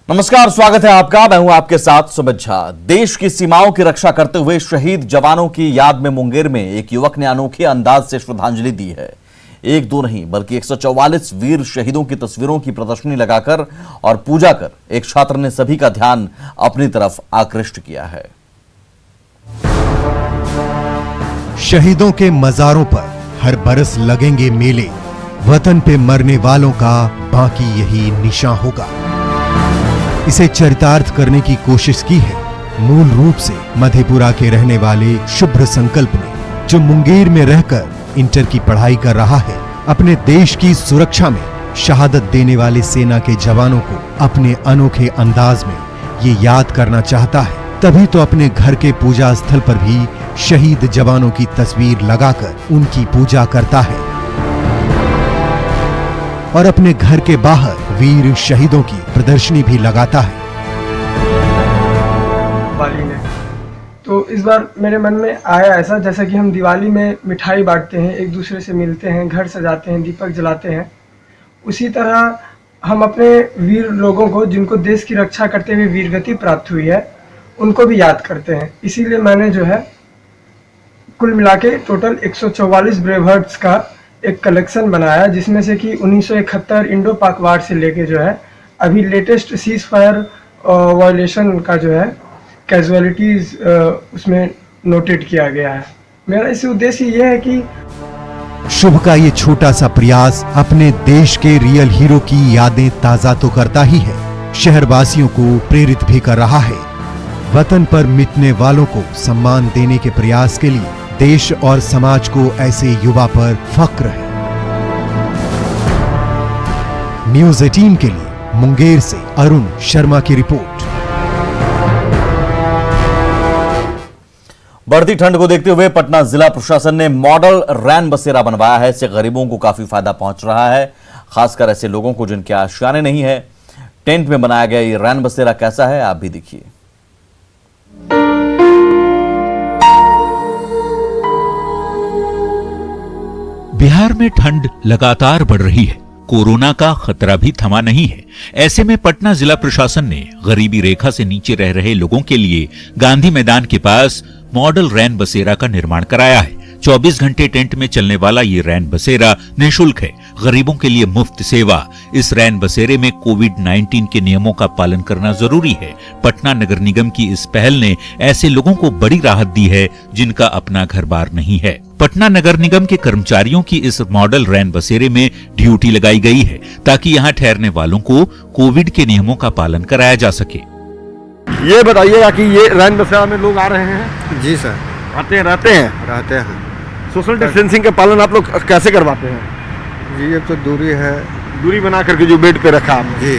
नमस्कार, स्वागत है आपका। मैं हूं आपके साथ सुमित झा। देश की सीमाओं की रक्षा करते हुए शहीद जवानों की याद में मुंगेर में एक युवक ने अनोखे अंदाज से श्रद्धांजलि दी है। एक दो नहीं बल्कि 144 वीर शहीदों की तस्वीरों की प्रदर्शनी लगाकर और पूजा कर एक छात्र ने सभी का ध्यान अपनी तरफ आकृष्ट किया है। शहीदों के मजारों पर हर बरस लगेंगे मेले, वतन पे मरने वालों का बाकी यही निशान होगा। इसे चरितार्थ करने की कोशिश की है मूल रूप से मधेपुरा के रहने वाले शुभ्र संकल्प ने, जो मुंगेर में रहकर इंटर की पढ़ाई कर रहा है। अपने देश की सुरक्षा में शहादत देने वाले सेना के जवानों को अपने अनोखे अंदाज में ये याद करना चाहता है। तभी तो अपने घर के पूजा स्थल पर भी शहीद जवानों की तस्वीर लगाकर उनकी पूजा करता है और अपने घर के बाहर वीर शहीदों की प्रदर्शनी भी लगाता है। दिवाली में तो इस बार मेरे मन में आया ऐसा, जैसा कि हम दिवाली में मिठाई बांटते हैं, एक दूसरे से मिलते हैं, घर सजाते हैं, दीपक जलाते हैं, उसी तरह हम अपने वीर लोगों को, जिनको देश की रक्षा करते हुए वीरगति प्राप्त हुई है, उनको भी याद करते हैं। इसीलिए मैंने जो है कुल मिला के टोटल 144 ब्रेव हार्ट्स का एक कलेक्शन बनाया, जिसमें से कि 1971 इंडो पाक वार से लेके जो है अभी लेटेस्ट सीज फायर वायलेशन का जो है कैजुअलिटीज उसमें नोटेड किया गया है। मेरा इस उद्देश्य ये है कि शुभ का ये छोटा सा प्रयास अपने देश के रियल हीरो की यादें ताजा तो करता ही है, शहरवासियों को प्रेरित भी कर रहा है। वतन पर मिटने वालों को सम्मान देने के प्रयास के लिए देश और समाज को ऐसे युवा पर फक्र है। न्यूज़ 18 के लिए मुंगेर से अरुण शर्मा की रिपोर्ट। बढ़ती ठंड को देखते हुए पटना जिला प्रशासन ने मॉडल रैन बसेरा बनवाया है। इससे गरीबों को काफी फायदा पहुंच रहा है, खासकर ऐसे लोगों को जिनके आशियाने नहीं है। टेंट में बनाया गया ये रैन बसेरा कैसा है, आप भी देखिए। बिहार में ठंड लगातार बढ़ रही है, कोरोना का खतरा भी थमा नहीं है। ऐसे में पटना जिला प्रशासन ने गरीबी रेखा से नीचे रह रहे लोगों के लिए गांधी मैदान के पास मॉडल रैन बसेरा का निर्माण कराया है। 24 घंटे टेंट में चलने वाला ये रैन बसेरा निःशुल्क है, गरीबों के लिए मुफ्त सेवा। इस रैन बसेरे में कोविड-19 के नियमों का पालन करना जरूरी है। पटना नगर निगम की इस पहल ने ऐसे लोगों को बड़ी राहत दी है जिनका अपना घर बार नहीं है। पटना नगर निगम के कर्मचारियों की इस मॉडल रैन बसेरे में ड्यूटी लगाई गई है ताकि यहाँ ठहरने वालों को कोविड के नियमों का पालन कराया जा सके। ये बताइएगा कि ये रैन बसेरा में लोग आ रहे हैं? जी सर, रहते हैं। सोशल डिस्टेंसिंग का पालन आप लोग कैसे करवाते हैं? जी अब तो दूरी बना करके जो बेड पे रखा आपने। जी।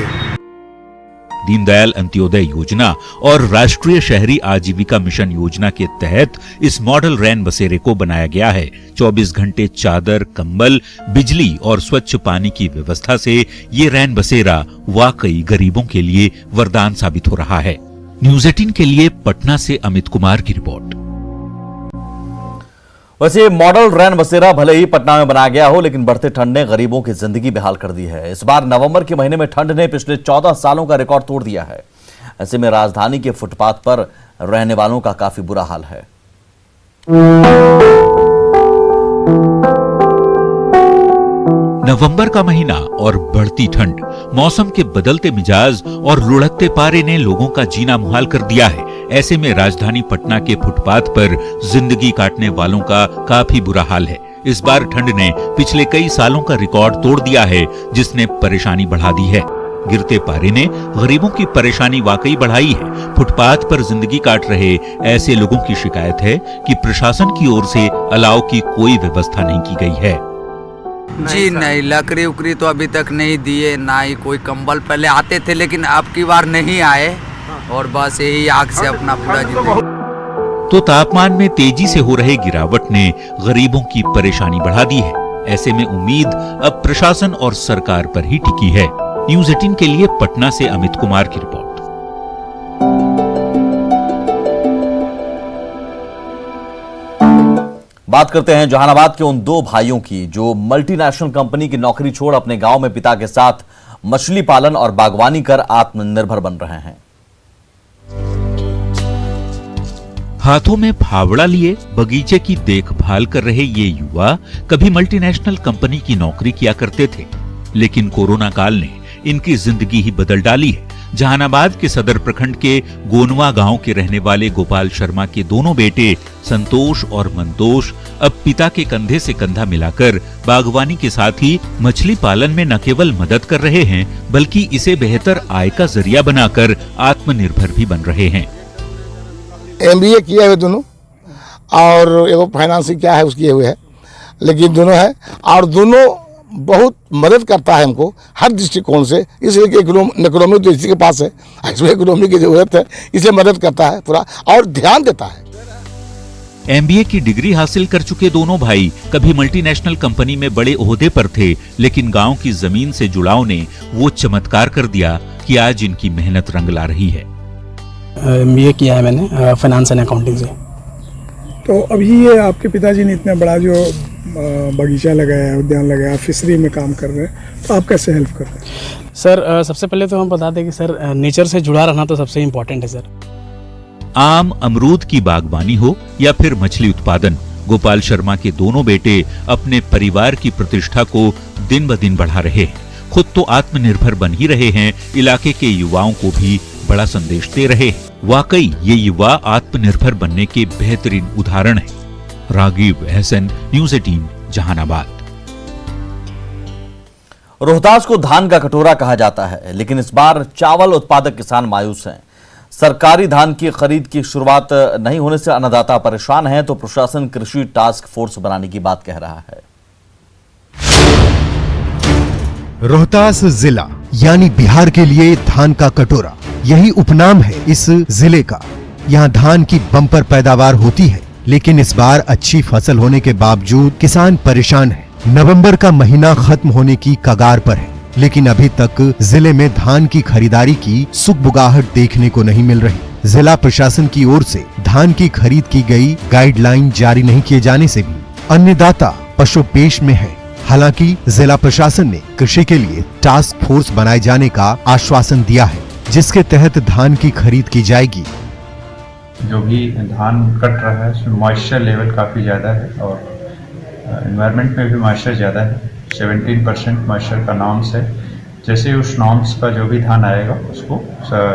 दीनदयाल अंत्योदय योजना और राष्ट्रीय शहरी आजीविका मिशन योजना के तहत इस मॉडल रैन बसेरे को बनाया गया है। 24 घंटे चादर, कंबल, बिजली और स्वच्छ पानी की व्यवस्था से ये रैन बसेरा वाकई गरीबों के लिए वरदान साबित हो रहा है। न्यूज़ 18 के लिए पटना से अमित कुमार की रिपोर्ट। वैसे मॉडल रैन बसेरा भले ही पटना में बनाया गया हो, लेकिन बढ़ते ठंड ने गरीबों की जिंदगी बेहाल कर दी है। इस बार नवंबर के महीने में ठंड ने पिछले 14 सालों का रिकॉर्ड तोड़ दिया है। ऐसे में राजधानी के फुटपाथ पर रहने वालों का काफी बुरा हाल है। नवंबर का महीना और बढ़ती ठंड, मौसम के बदलते मिजाज और लुढ़कते पारे ने लोगों का जीना मुहाल कर दिया है। ऐसे में राजधानी पटना के फुटपाथ पर जिंदगी काटने वालों का काफी बुरा हाल है। इस बार ठंड ने पिछले कई सालों का रिकॉर्ड तोड़ दिया है, जिसने परेशानी बढ़ा दी है। गिरते पारे ने गरीबों की परेशानी वाकई बढ़ाई है। फुटपाथ पर जिंदगी काट रहे ऐसे लोगों की शिकायत है कि प्रशासन की ओर से अलाव की कोई व्यवस्था नहीं की गई है। जी नहीं, लकड़ी उकड़ी तो अभी तक नहीं दिए, ना ही कोई कंबल। पहले आते थे लेकिन अब की बार नहीं आए, और बस यही आग से अपना पूरा जिंदगी। तो तापमान में तेजी से हो रहे गिरावट ने गरीबों की परेशानी बढ़ा दी है। ऐसे में उम्मीद अब प्रशासन और सरकार पर ही टिकी है। न्यूज़ 18 के लिए पटना से अमित कुमार की रिपोर्ट। बात करते हैं जहानाबाद के उन दो भाइयों की जो मल्टीनेशनल कंपनी की नौकरी छोड़ अपने गांव में पिता के साथ मछली पालन और बागवानी कर आत्मनिर्भर बन रहे हैं। हाथों में फावड़ा लिए बगीचे की देखभाल कर रहे ये युवा कभी मल्टीनेशनल कंपनी की नौकरी किया करते थे, लेकिन कोरोना काल ने इनकी जिंदगी ही बदल डाली है। जहानाबाद के सदर प्रखंड के गोनवा गांव के रहने वाले गोपाल शर्मा के दोनों बेटे संतोष और मंतोष अब पिता के कंधे से कंधा मिलाकर बागवानी के साथ ही मछली पालन में न केवल मदद कर रहे हैं, बल्कि इसे बेहतर आय का जरिया बनाकर आत्मनिर्भर भी बन रहे हैं। MBA किए हुए दोनों, और एगो फाइनेंसिंग क्या है उसकी किए हुए है, लेकिन दोनों है और दोनों बहुत मदद करता है हमको हर दृष्टिकोण से। इसलिए कि इकोनॉमी तो इसी के पास है, इसमें इकोनॉमी की जरूरत है, इसलिए मदद करता है पूरा और ध्यान देता है। MBA की डिग्री हासिल कर चुके दोनों भाई कभी मल्टीनेशनल कंपनी में बड़े ओहदे पर थे, लेकिन गांव की जमीन से जुड़ाव ने वो चमत्कार कर दिया कि आज इनकी मेहनत रंग ला रही है। MBA किया है मैंने फाइनेंस एंड अकाउंटिंग से। तो अभी ये आपके पिताजी ने इतना बड़ा जो बगीचा लगाया, उद्यान लगाया, फिशरी में काम कर रहे हैं, तो आप कैसे हेल्प कर रहे हैं? सर सबसे पहले तो हम बता दें कि सर नेचर से जुड़ा रहना तो सबसे इम्पोर्टेंट है सर। आम अमरूद की बागवानी हो या फिर मछली उत्पादन, गोपाल शर्मा के दोनों बेटे अपने परिवार की प्रतिष्ठा को दिन ब दिन बढ़ा रहे हैं। खुद तो आत्मनिर्भर बन ही रहे हैं, इलाके के युवाओं को भी बड़ा संदेश दे रहे हैं। वाकई ये युवा आत्मनिर्भर बनने के बेहतरीन उदाहरण है। रागिब एहसन, न्यूज़ 18 जहानाबाद। रोहतास को धान का कटोरा कहा जाता है, लेकिन इस बार चावल उत्पादक किसान मायूस हैं। सरकारी धान की खरीद की शुरुआत नहीं होने से अन्नदाता परेशान हैं, तो प्रशासन कृषि टास्क फोर्स बनाने की बात कह रहा है। रोहतास जिला यानी बिहार के लिए धान का कटोरा, यही उपनाम है इस जिले का। यहाँ धान की बम्पर पैदावार होती है, लेकिन इस बार अच्छी फसल होने के बावजूद किसान परेशान है। नवंबर का महीना खत्म होने की कगार पर है, लेकिन अभी तक जिले में धान की खरीदारी की सुगबुगाहट देखने को नहीं मिल रही। जिला प्रशासन की ओर से धान की खरीद की गई गाइडलाइन जारी नहीं किए जाने से भी अन्नदाता पशुपेश में है। हालांकि जिला प्रशासन ने कृषि के लिए टास्क फोर्स बनाए जाने का आश्वासन दिया है, जिसके तहत धान की खरीद की जाएगी। जो भी धान कट रहा है उसमें मॉइस्चर लेवल काफ़ी ज़्यादा है और एनवायरनमेंट में भी मॉइस्चर ज़्यादा है। 17% मॉइस्चर का नॉर्म्स है। जैसे उस नॉर्म्स का जो भी धान आएगा उसको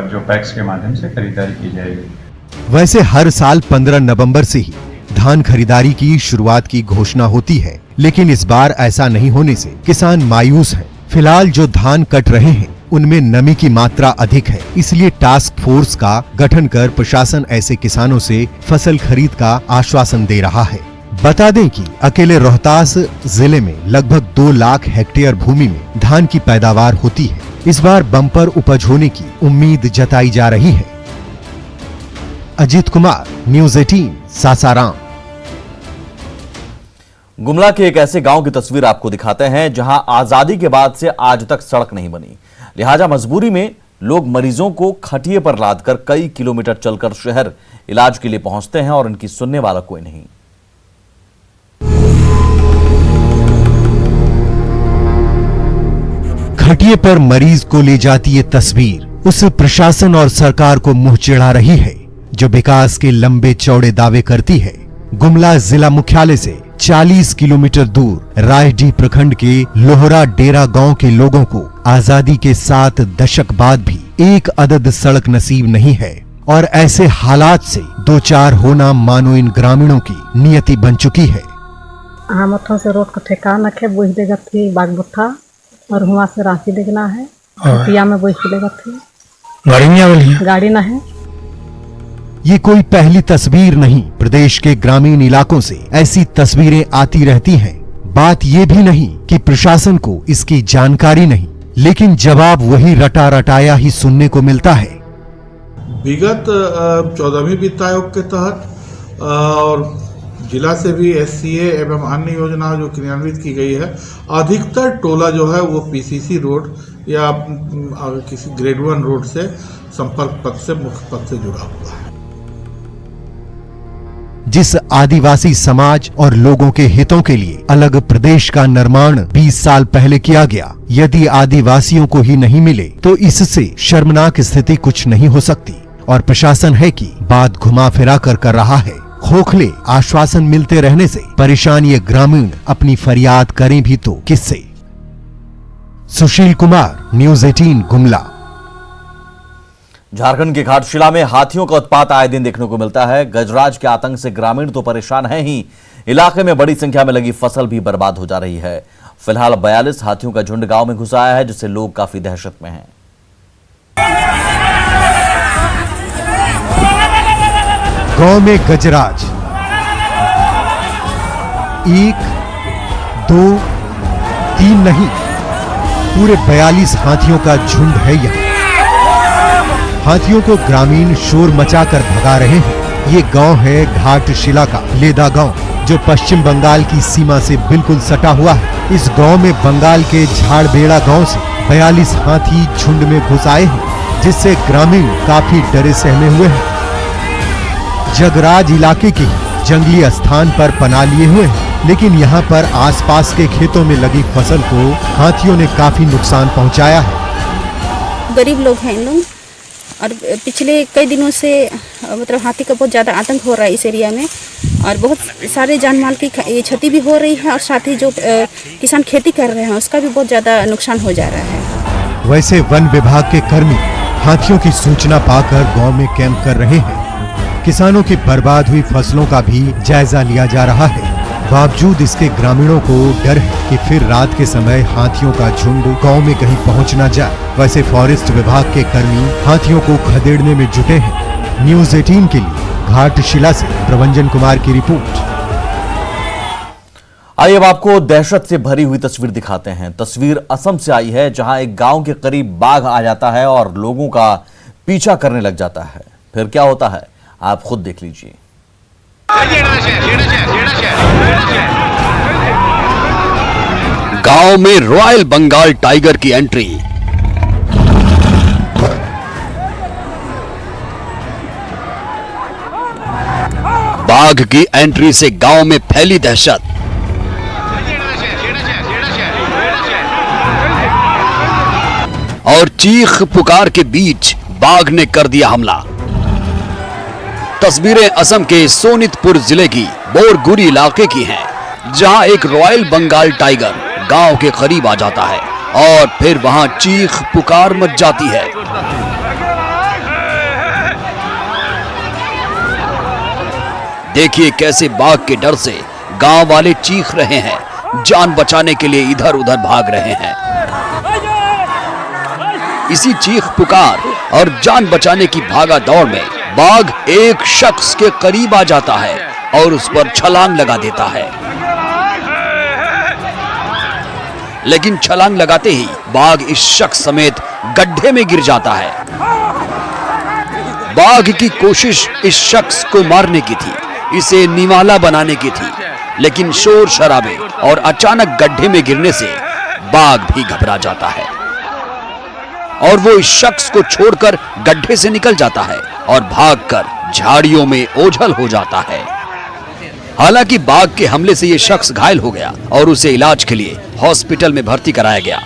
जो पैक्स के माध्यम से खरीदारी की जाएगी। वैसे हर साल 15 नवंबर से ही धान खरीदारी की शुरुआत की घोषणा होती है, लेकिन इस बार ऐसा नहीं होने से किसान मायूस हैं। फिलहाल जो धान कट रहे हैं उनमें नमी की मात्रा अधिक है, इसलिए टास्क फोर्स का गठन कर प्रशासन ऐसे किसानों से फसल खरीद का आश्वासन दे रहा है। बता दें कि अकेले रोहतास जिले में लगभग 2 लाख हेक्टेयर भूमि में धान की पैदावार होती है। इस बार बम्पर उपज होने की उम्मीद जताई जा रही है। अजीत कुमार, न्यूज़ 18 सासाराम। गुमला के एक ऐसे गांव की तस्वीर आपको दिखाते हैं जहां आजादी के बाद से आज तक सड़क नहीं बनी, लिहाजा मजबूरी में लोग मरीजों को खटिए पर लादकर कई किलोमीटर चलकर शहर इलाज के लिए पहुंचते हैं और इनकी सुनने वाला कोई नहीं। खटिए पर मरीज को ले जाती ये तस्वीर उस प्रशासन और सरकार को मुंह चिढ़ा रही है जो विकास के लंबे चौड़े दावे करती है। गुमला जिला मुख्यालय से 40 किलोमीटर दूर रायडीह प्रखंड के लोहरा डेरा गांव के लोगों को आजादी के 7 दशक बाद भी एक अदद सड़क नसीब नहीं है और ऐसे हालात से दो चार होना मानो इन ग्रामीणों की नियति बन चुकी है। हम से रोड का ठेकाना के बुझ देगा थी बागबुट्ठा और वहाँ से रांची देखना है, पिया में बुझ देगा थी गाड़ी ना है। ये कोई पहली तस्वीर नहीं, प्रदेश के ग्रामीण इलाकों से ऐसी तस्वीरें आती रहती हैं। बात ये भी नहीं कि प्रशासन को इसकी जानकारी नहीं, लेकिन जवाब वही रटा रटाया ही सुनने को मिलता है। विगत 14वीं वित्त आयोग के तहत और जिला से भी SCA एवं अन्य योजना जो क्रियान्वित की गई है, अधिकतर टोला जो है वो PCC रोड या किसी ग्रेड 1 रोड से संपर्क पथ से मुख्य पथ से जुड़ा हुआ है। जिस आदिवासी समाज और लोगों के हितों के लिए अलग प्रदेश का निर्माण 20 साल पहले किया गया, यदि आदिवासियों को ही नहीं मिले तो इससे शर्मनाक स्थिति कुछ नहीं हो सकती। और प्रशासन है कि बात घुमा फिरा कर रहा है। खोखले आश्वासन मिलते रहने से परेशान ये ग्रामीण अपनी फरियाद करें भी तो किससे। सुशील कुमार, न्यूज़ 18 गुमला। झारखंड के घाटशिला में हाथियों का उत्पात आए दिन देखने को मिलता है। गजराज के आतंक से ग्रामीण तो परेशान हैं ही, इलाके में बड़ी संख्या में लगी फसल भी बर्बाद हो जा रही है। फिलहाल 42 हाथियों का झुंड गांव में घुस आया है, जिससे लोग काफी दहशत में हैं। गांव में गजराज 1, 2, 3 नहीं, पूरे 42 हाथियों का झुंड है यहाँ। हाथियों को ग्रामीण शोर मचाकर भगा रहे हैं। ये गांव है घाटशिला का लेदा गांव, जो पश्चिम बंगाल की सीमा से बिल्कुल सटा हुआ है। इस गांव में बंगाल के झाड़बेड़ा गांव से 42 हाथी झुंड में घुस आए हैं, जिससे ग्रामीण काफी डरे सहमे हुए हैं। जगराज इलाके के जंगली स्थान पर पनाह लिए हुए हैं, लेकिन यहाँ पर आसपास के खेतों में लगी फसल को हाथियों ने काफी नुकसान पहुँचाया है। गरीब लोग हैं लोग, और पिछले कई दिनों से मतलब हाथी का बहुत ज़्यादा आतंक हो रहा है इस एरिया में, और बहुत सारे जान माल की क्षति भी हो रही है, और साथ ही जो किसान खेती कर रहे हैं उसका भी बहुत ज़्यादा नुकसान हो जा रहा है। वैसे वन विभाग के कर्मी हाथियों की सूचना पाकर गांव में कैंप कर रहे हैं। किसानों की बर्बाद हुई फसलों का भी जायजा लिया जा रहा है। बावजूद इसके ग्रामीणों को डर है कि फिर रात के समय हाथियों का झुंड गांव में कहीं पहुंच न जाए। वैसे फॉरेस्ट विभाग के कर्मी हाथियों को खदेड़ने में जुटे हैं। न्यूज़ 18 के लिए घाटशिला से प्रवंजन कुमार की रिपोर्ट। आइए अब आपको दहशत से भरी हुई तस्वीर दिखाते हैं। तस्वीर असम से आई है, जहां एक गांव के करीब बाघ आ जाता है और लोगों का पीछा करने लग जाता है। फिर क्या होता है आप खुद देख लीजिए। गांव में रॉयल बंगाल टाइगर की एंट्री। बाघ की एंट्री से गांव में फैली दहशत। और चीख पुकार के बीच बाघ ने कर दिया हमला। तस्वीरें असम के सोनितपुर जिले की बोरगुरी इलाके की हैं, जहां एक रॉयल बंगाल टाइगर गांव के करीब आ जाता है और फिर वहां चीख पुकार मच जाती है। देखिए कैसे बाघ के डर से गांव वाले चीख रहे हैं, जान बचाने के लिए इधर उधर भाग रहे हैं। इसी चीख पुकार और जान बचाने की भागा दौड़ में बाघ एक शख्स के करीब आ जाता है और उस पर छलांग लगा देता है। लेकिन छलांग लगाते ही बाघ इस शख्स समेत गड्ढे में गिर जाता है। बाघ की कोशिश इस शख्स को मारने की थी, इसे निवाला बनाने की थी, लेकिन शोर शराबे और अचानक गड्ढे में गिरने से बाघ भी घबरा जाता है और वो इस शख्स को छोड़कर गड्ढे से निकल जाता है और भागकर झाड़ियों में ओझल हो जाता है। हालांकि बाघ के हमले से ये शख्स घायल हो गया और उसे इलाज के लिए हॉस्पिटल में भर्ती कराया गया।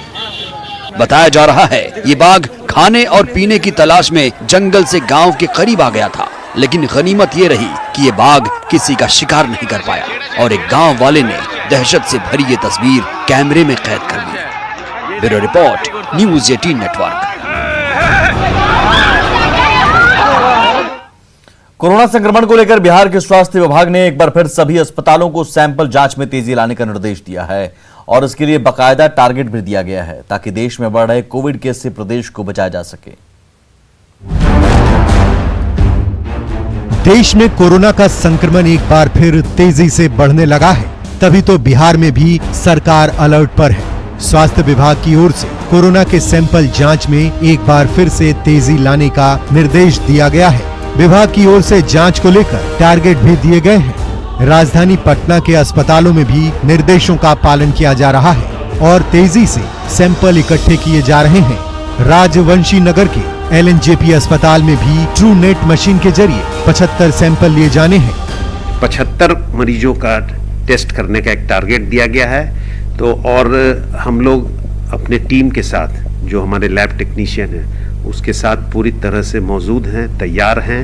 बताया जा रहा है ये बाघ खाने और पीने की तलाश में जंगल से गांव के करीब आ गया था, लेकिन गनीमत ये रही कि ये बाघ किसी का शिकार नहीं कर पाया और एक गांव वाले ने दहशत से भरी ये तस्वीर कैमरे में कैद कर ली। Bureau report, news 18 network. Corona संक्रमण को लेकर बिहार के स्वास्थ्य विभाग ने एक बार फिर सभी अस्पतालों को सैंपल जांच में तेजी लाने का निर्देश दिया है और इसके लिए बाकायदा टारगेट भी दिया गया है, ताकि देश में बढ़ रहे कोविड केस से प्रदेश को बचाया जा सके। देश में कोरोना का संक्रमण एक बार फिर तेजी से बढ़ने लगा है, तभी तो बिहार में भी सरकार अलर्ट पर है। स्वास्थ्य विभाग की ओर से कोरोना के सैंपल जांच में एक बार फिर से तेजी लाने का निर्देश दिया गया है। विभाग की ओर से जांच को लेकर टारगेट भी दिए गए हैं। राजधानी पटना के अस्पतालों में भी निर्देशों का पालन किया जा रहा है और तेजी से सैंपल इकट्ठे किए जा रहे हैं। राजवंशी नगर के LNJP अस्पताल में भी ट्रू नेट मशीन के जरिए 75 सैंपल लिए जाने हैं। 75 मरीजों का टेस्ट करने का एक टारगेट दिया गया है। तो और हम लोग अपने टीम के साथ, जो हमारे लैब टेक्नीशियन हैं, उसके साथ पूरी तरह से मौजूद हैं, तैयार हैं।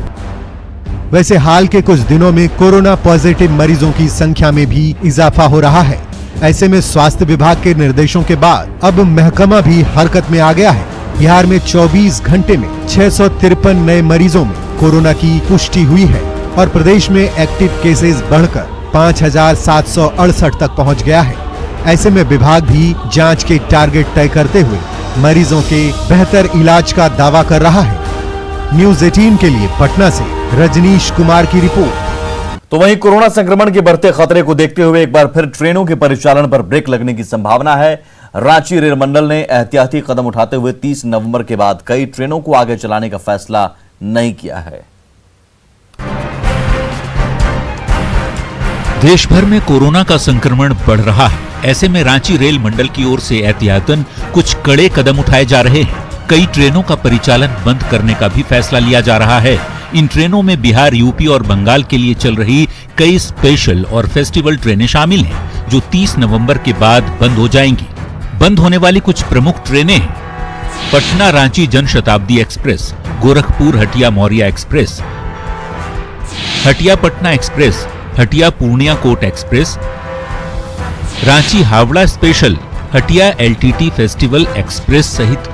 वैसे हाल के कुछ दिनों में कोरोना पॉजिटिव मरीजों की संख्या में भी इजाफा हो रहा है। ऐसे में स्वास्थ्य विभाग के निर्देशों के बाद अब महकमा भी हरकत में आ गया है। बिहार में 24 घंटे में 653 नए मरीजों में कोरोना की पुष्टि हुई है और प्रदेश में एक्टिव केसेस बढ़कर 5,768 तक पहुंच गया है। ऐसे में विभाग भी जांच के टारगेट तय करते हुए मरीजों के बेहतर इलाज का दावा कर रहा है। न्यूज़ 18 के लिए पटना से रजनीश कुमार की रिपोर्ट। तो वहीं कोरोना संक्रमण के बढ़ते खतरे को देखते हुए एक बार फिर ट्रेनों के परिचालन पर ब्रेक लगने की संभावना है। रांची रेल मंडल ने एहतियाती कदम उठाते हुए 30 नवंबर के बाद कई ट्रेनों को आगे चलाने का फैसला नहीं किया है। देश भर में कोरोना का संक्रमण बढ़ रहा है। ऐसे में रांची रेल मंडल की ओर से एहतियातन कुछ कड़े कदम उठाए जा रहे हैं। कई ट्रेनों का परिचालन बंद करने का भी फैसला लिया जा रहा है। इन ट्रेनों में बिहार, यूपी और बंगाल के लिए चल रही कई स्पेशल और फेस्टिवल ट्रेनें शामिल हैं, जो 30 नवंबर के बाद बंद हो जाएंगी। बंद होने वाली कुछ प्रमुख ट्रेनें हैं: Patna Ranchi Janshatabdi express, Gorakhpur Hatia Maurya express, Hatia Patna express, Hatia Purnia court express, Ranchi Howrah special, Hatia LTT festival express सहित।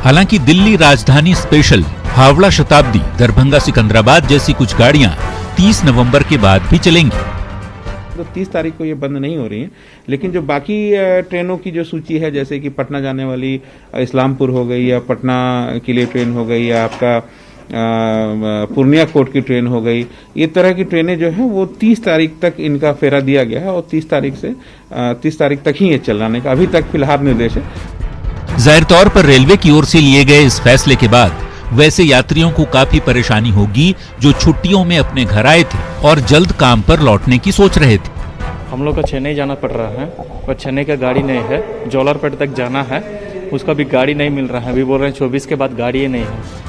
हालांकि दिल्ली राजधानी स्पेशल, हावड़ा शताब्दी, दरभंगा सिकंदराबाद जैसी कुछ गाड़ियां 30 नवंबर के बाद भी चलेंगी। तो 30 तारीख को ये बंद नहीं हो रही हैं, लेकिन जो बाकी ट्रेनों की जो सूची है, जैसे कि पटना जाने वाली इस्लामपुर हो गई, या पटना के लिए ट्रेन हो गई, या आपका पूर्णिया कोट की ट्रेन हो गई, ये तरह की ट्रेनें जो है वो 30 तारीख तक इनका फेरा दिया गया है और 30 तारीख तक ही ये चलाने का अभी तक फिलहाल निर्देश है। जाहिर तौर पर रेलवे की ओर से लिए गए इस फैसले के बाद वैसे यात्रियों को काफी परेशानी होगी जो छुट्टियों में अपने घर आए थे और जल्द काम पर लौटने की सोच रहे थे। हम लोग को चेन्नई जाना पड़ रहा है और चेन्नई का गाड़ी नहीं है, जोलारपेट तक जाना है, उसका भी गाड़ी नहीं मिल रहा है। अभी बोल रहे हैं 24 के बाद गाड़ी नहीं है।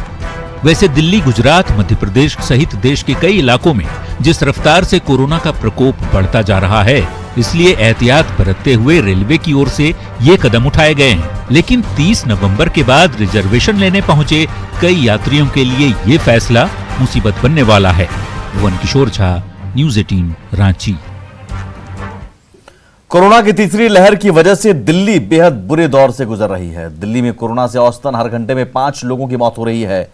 वैसे दिल्ली, गुजरात, मध्य प्रदेश सहित देश के कई इलाकों में जिस रफ्तार से कोरोना का प्रकोप बढ़ता जा रहा है, इसलिए एहतियात बरतते हुए रेलवे की ओर से ये कदम उठाए गए हैं। लेकिन 30 नवंबर के बाद रिजर्वेशन लेने पहुंचे कई यात्रियों के लिए ये फैसला मुसीबत बनने वाला है। भुवन किशोर झा, न्यूज़ 18, रांची। कोरोना की तीसरी लहर की वजह से दिल्ली बेहद बुरे दौर से गुजर रही है। दिल्ली में कोरोना से औसतन हर घंटे में 5 लोगों की मौत हो रही है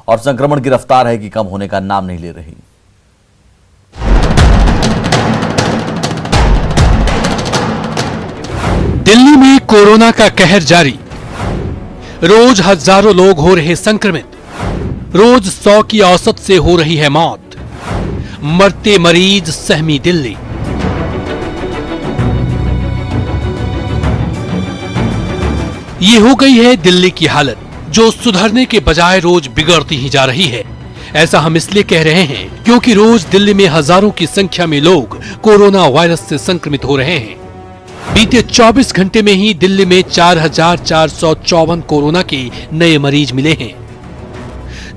और संक्रमण की रफ्तार है कि कम होने का नाम नहीं ले रही। दिल्ली में कोरोना का कहर जारी। रोज हजारों लोग हो रहे संक्रमित, रोज 100 की औसत से हो रही है मौत। मरते मरीज सहमी दिल्ली। ये हो गई है दिल्ली की हालत, जो सुधरने के बजाय रोज बिगड़ती ही जा रही है। ऐसा हम इसलिए कह रहे हैं क्योंकि रोज दिल्ली में हजारों की संख्या में लोग कोरोना वायरस से संक्रमित हो रहे हैं। बीते 24 घंटे में ही दिल्ली में 4,454 कोरोना के नए मरीज मिले हैं।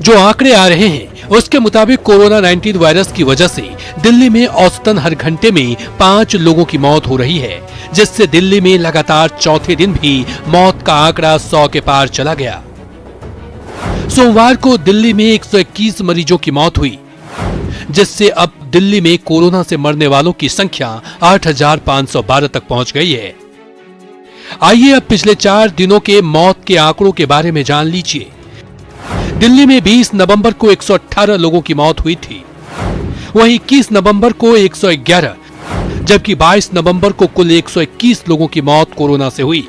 जो आंकड़े आ रहे हैं उसके मुताबिक कोरोना 19 वायरस की वजह से दिल्ली में औसतन हर घंटे में 5 लोगों की मौत हो रही है, जिससे दिल्ली में लगातार चौथे दिन भी मौत का आंकड़ा 100 के पार चला गया। सोमवार को दिल्ली में 121 मरीजों की मौत हुई, जिससे अब दिल्ली में कोरोना से मरने वालों की संख्या 8,512 तक पहुंच गई है। आइए अब पिछले 4 दिनों के मौत के आंकड़ों के बारे में जान लीजिए। दिल्ली में 20 नवंबर को 118 लोगों की मौत हुई थी, वहीं 21 नवंबर को 111, जबकि 22 नवंबर को कुल 121 लोगों की मौत कोरोना से हुई।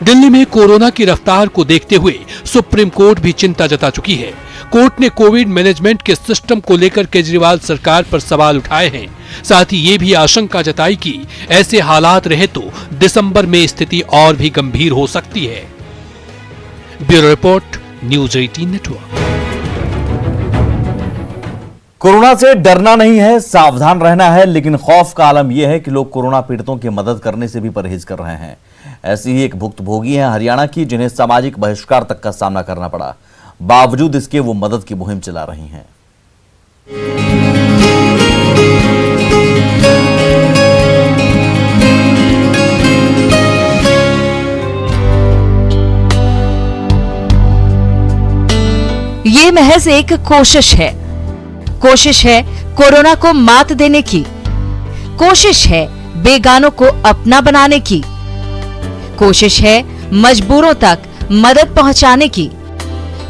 दिल्ली में कोरोना की रफ्तार को देखते हुए सुप्रीम कोर्ट भी चिंता जता चुकी है। कोर्ट ने कोविड मैनेजमेंट के सिस्टम को लेकर केजरीवाल सरकार पर सवाल उठाए हैं। साथ ही ये भी आशंका जताई कि ऐसे हालात रहे तो दिसंबर में स्थिति और भी गंभीर हो सकती है। Bureau report, news 18 network. Corona से डरना नहीं है, सावधान रहना है, लेकिन खौफ का आलम यह है कि लोग कोरोना पीड़ितों की मदद करने से भी परहेज कर रहे हैं। ऐसी ही एक भुक्तभोगी है हरियाणा की, जिन्हें सामाजिक बहिष्कार तक का सामना करना पड़ा। बावजूद इसके वो मदद की मुहिम चला रही हैं। ये महज एक कोशिश है कोरोना को मात देने की, कोशिश है बेगानों को अपना बनाने की, कोशिश है मजबूरों तक मदद पहुंचाने की,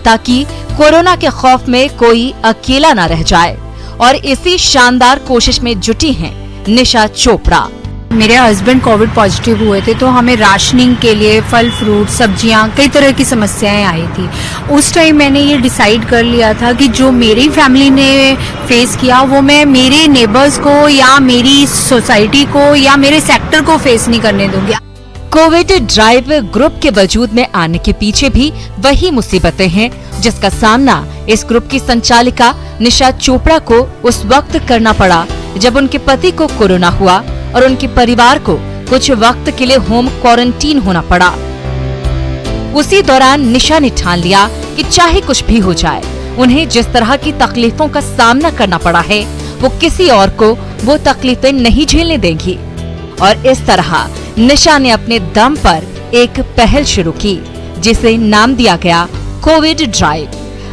ताकि कोरोना के खौफ में कोई अकेला ना रह जाए। और इसी शानदार कोशिश में जुटी हैं निशा चोपड़ा। मेरे हस्बैंड कोविड पॉजिटिव हुए थे, तो हमें राशनिंग के लिए फल फ्रूट सब्जियां कई तरह की समस्याएं आई थी। उस टाइम मैंने ये डिसाइड कर लिया था कि जो मेरी फैमिली ने फेस किया वो मैं मेरे नेबर्स को या मेरी सोसाइटी को या मेरे सेक्टर को फेस नहीं करने दूंगी। कोविड ड्राइव ग्रुप के वजूद में आने के पीछे भी वही मुसीबतें हैं जिसका सामना इस ग्रुप की संचालिका निशा चोपड़ा को उस वक्त करना पड़ा जब उनके पति को कोरोना हुआ और उनके परिवार को कुछ वक्त के लिए होम क्वारंटीन होना पड़ा। उसी दौरान निशा ने ठान लिया कि चाहे कुछ भी हो जाए, उन्हें जिस तरह की तकलीफों का सामना करना पड़ा है वो किसी और को वो तकलीफें नहीं झेलने देंगी। और इस तरह निशा ने अपने दम पर एक पहल शुरू की जिसे नाम दिया गया कोविड ड्राइव।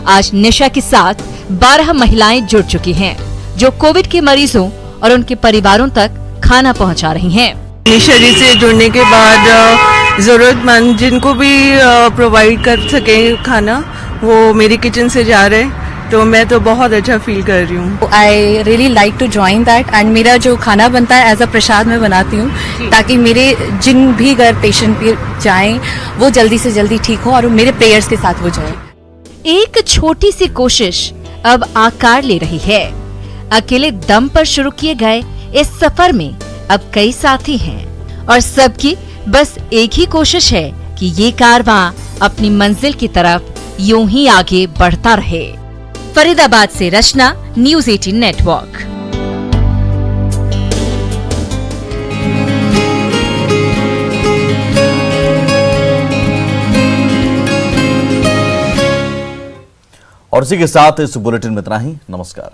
आज निशा के साथ 12 महिलाएं जुड़ चुकी हैं जो कोविड के मरीजों और उनके परिवारों तक खाना पहुंचा रही हैं। निशा जी से जुड़ने के बाद जरूरतमंद जिनको भी प्रोवाइड कर सके खाना वो मेरी किचन से जा रहे, तो मैं तो बहुत अच्छा फील कर रही हूँ। I really like to join that and मेरा जो खाना बनता है एज अ प्रसाद मैं बनाती हूँ ताकि मेरे जिन भी घर पेशेंट भी जाएं वो जल्दी से जल्दी ठीक हो और मेरे प्रेयर्स के साथ हो जाए। एक छोटी सी कोशिश अब आकार ले रही है। अकेले दम पर शुरू किए गए इस सफर में अब कई साथी हैं और सबकी बस एक ही कोशिश है कि ये कारवां अपनी मंजिल की तरफ यूं ही आगे बढ़ता रहे। फरीदाबाद से रचना, न्यूज़ 18 नेटवर्क। और इसी के साथ इस बुलेटिन में इतना ही। नमस्कार।